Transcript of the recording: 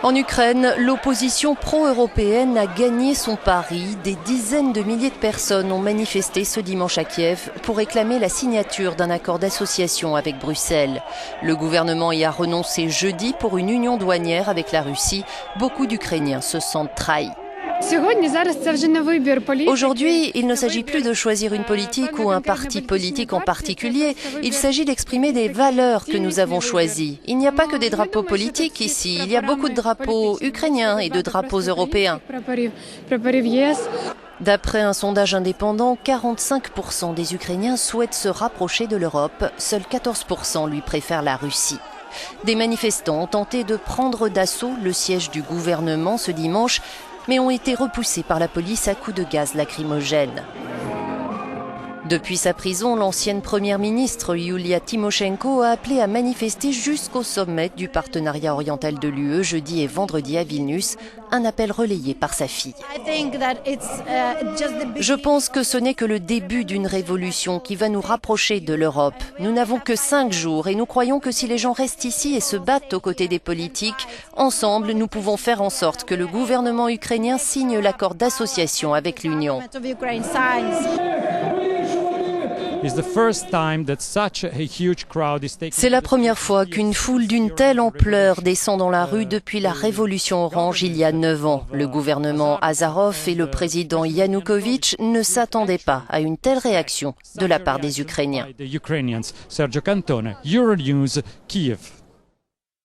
En Ukraine, l'opposition pro-européenne a gagné son pari. Des dizaines de milliers de personnes ont manifesté ce dimanche à Kiev pour réclamer la signature d'un accord d'association avec Bruxelles. Le gouvernement y a renoncé jeudi pour une union douanière avec la Russie. Beaucoup d'Ukrainiens se sentent trahis. Aujourd'hui, il ne s'agit plus de choisir une politique ou un parti politique en particulier. Il s'agit d'exprimer des valeurs que nous avons choisies. Il n'y a pas que des drapeaux politiques ici. Il y a beaucoup de drapeaux ukrainiens et de drapeaux européens. D'après un sondage indépendant, 45% des Ukrainiens souhaitent se rapprocher de l'Europe. Seuls 14% lui préfèrent la Russie. Des manifestants ont tenté de prendre d'assaut le siège du gouvernement ce dimanche, mais ont été repoussés par la police à coups de gaz lacrymogène. Depuis sa prison, l'ancienne première ministre Yulia Tymoshenko a appelé à manifester jusqu'au sommet du partenariat oriental de l'UE jeudi et vendredi à Vilnius, un appel relayé par sa fille. Je pense que ce n'est que le début d'une révolution qui va nous rapprocher de l'Europe. Nous n'avons que 5 jours et nous croyons que si les gens restent ici et se battent aux côtés des politiques, ensemble nous pouvons faire en sorte que le gouvernement ukrainien signe l'accord d'association avec l'Union. C'est la première fois qu'une foule d'une telle ampleur descend dans la rue depuis la révolution orange il y a 9 ans. Le gouvernement Azarov et le président Yanukovych ne s'attendaient pas à une telle réaction de la part des Ukrainiens. Sergio Cantone, Euronews, Kiev.